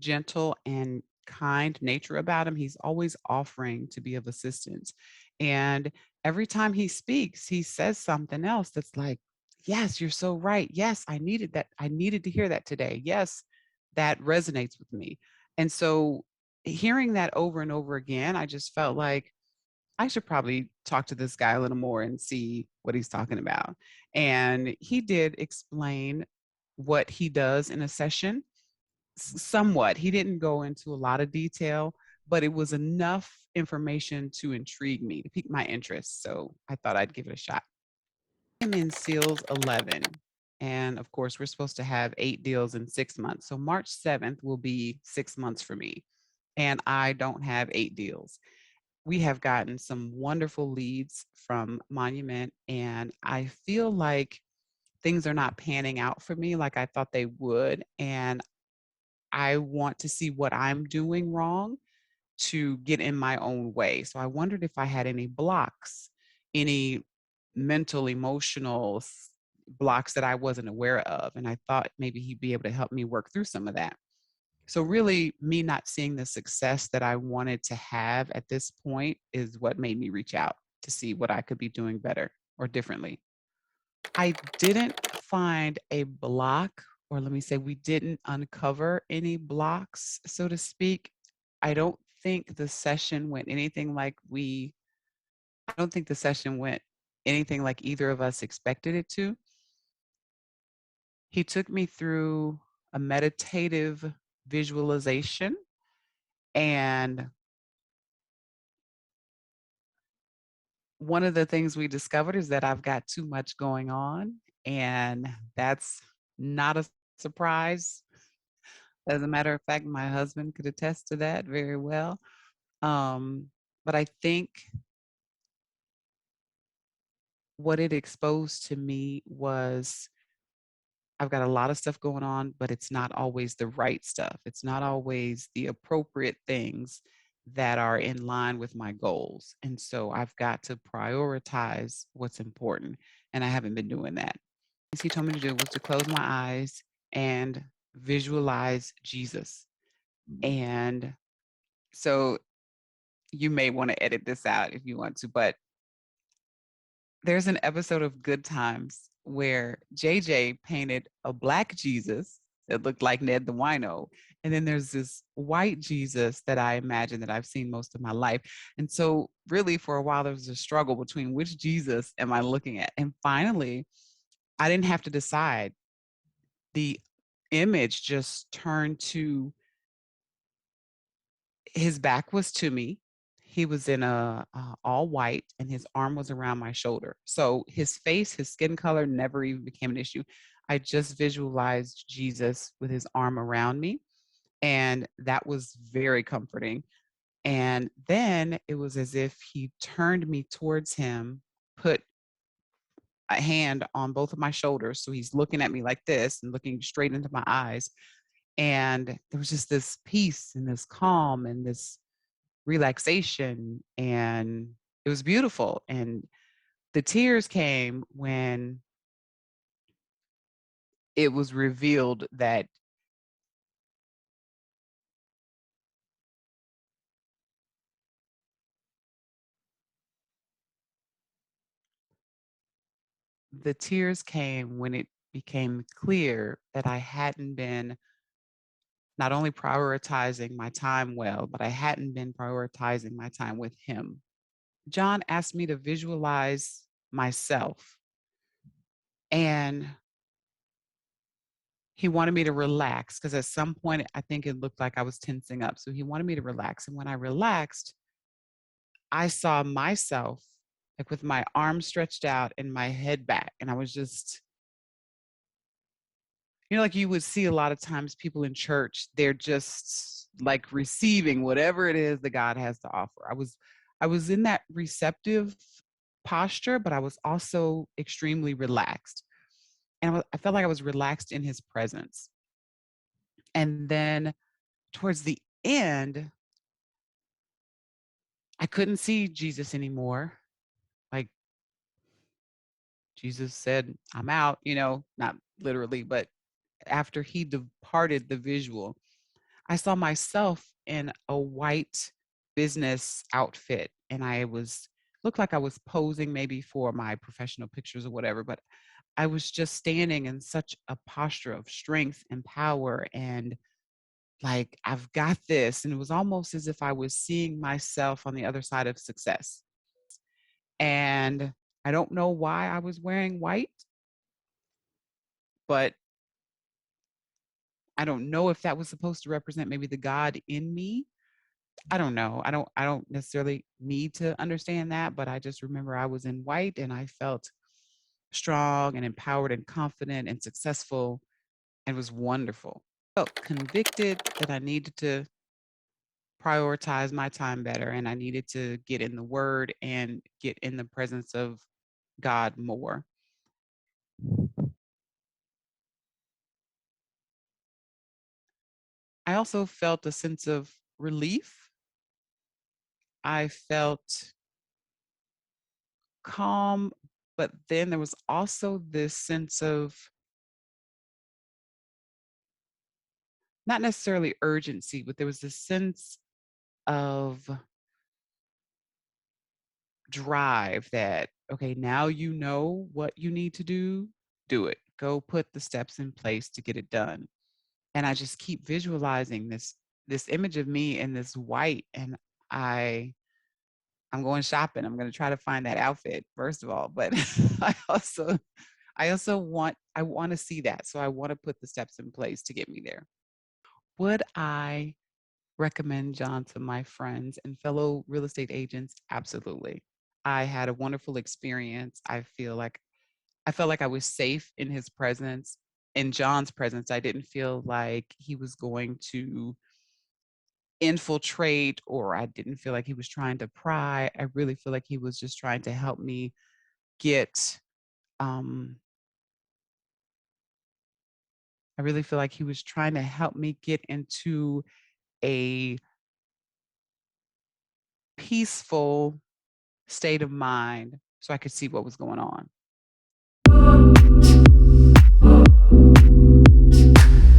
gentle and kind nature about him. He's always offering to be of assistance. And every time he speaks, he says something else that's like, yes, you're so right. Yes, I needed that. I needed to hear that today. Yes, that resonates with me. And so hearing that over and over again, I just felt like I should probably talk to this guy a little more and see what he's talking about. And he did explain what he does in a session somewhat. He didn't go into a lot of detail, but it was enough information to intrigue me, to pique my interest. So I thought I'd give it a shot. I'm in SEALs 11. And of course, we're supposed to have 8 deals in 6 months. So March 7th will be 6 months for me. And I don't have 8 deals. We have gotten some wonderful leads from Monument, and I feel like things are not panning out for me like I thought they would. And I want to see what I'm doing wrong to get in my own way. So I wondered if I had any blocks, any mental, emotional blocks that I wasn't aware of. And I thought maybe he'd be able to help me work through some of that. So, really, me not seeing the success that I wanted to have at this point is what made me reach out to see what I could be doing better or differently. I didn't find a block, or let me say, we didn't uncover any blocks, so to speak. I don't think the session went anything like I don't think the session went anything like either of us expected it to. He took me through a meditative visualization, and one of the things we discovered is that I've got too much going on, and that's not a surprise. As a matter of fact, my husband could attest to that very well. But I think what it exposed to me was I've got a lot of stuff going on, but it's not always the right stuff. It's not always the appropriate things that are in line with my goals. And so I've got to prioritize what's important. And I haven't been doing that. What he told me to do was to close my eyes and visualize Jesus. And so you may want to edit this out if you want to, but there's an episode of Good Times where JJ painted a black Jesus that looked like Ned the Wino. And then there's this white Jesus that I imagine that I've seen most of my life. And so, really, for a while, there was a struggle between which Jesus am I looking at? And finally, I didn't have to decide. The image just turned to his back was to me. He was in a all white, and his arm was around my shoulder. So his face, his skin color never even became an issue. I just visualized Jesus with his arm around me, and that was very comforting. And then it was as if he turned me towards him, put a hand on both of my shoulders. So he's looking at me like this and looking straight into my eyes. And there was just this peace and this calm and this relaxation, and it was beautiful. And the tears came when it was revealed that the tears came when it became clear that I hadn't been not only prioritizing my time well, but I hadn't been prioritizing my time with him. John asked me to visualize myself, and he wanted me to relax because at some point I think it looked like I was tensing up. So he wanted me to relax. And when I relaxed, I saw myself like with my arms stretched out and my head back. And I was just, like you would see a lot of times people in church, they're just like receiving whatever it is that God has to offer. I was in that receptive posture, but I was also extremely relaxed. And I felt like I was relaxed in his presence. And then towards the end, I couldn't see Jesus anymore. Like Jesus said, I'm out, not literally, but after he departed the visual, I saw myself in a white business outfit, and I was looked like I was posing maybe for my professional pictures or whatever, but I was just standing in such a posture of strength and power and like, I've got this. And it was almost as if I was seeing myself on the other side of success. And I don't know why I was wearing white, but I don't know if that was supposed to represent maybe the God in me. I don't know. I don't necessarily need to understand that, but I just remember I was in white and I felt strong and empowered and confident and successful and was wonderful. Felt convicted that I needed to prioritize my time better and I needed to get in the word and get in the presence of God more. I also felt a sense of relief. I felt calm, but then there was also this sense of not necessarily urgency, but there was this sense of drive that, okay, now you know what you need to do it. Go put the steps in place to get it done. And I just keep visualizing this image of me in this white and I I'm going shopping. I'm going to try to find that outfit first of all, but I want to see that. So I want to put the steps in place to get me there. Would I recommend John to my friends and fellow real estate agents? Absolutely. I had a wonderful experience. I felt like I was safe in his presence. In John's presence, I didn't feel like he was going to infiltrate or I didn't feel like he was trying to pry. I really feel like he was just trying to help me get um I really feel like he was trying to help me get into a peaceful state of mind so I could see what was going on.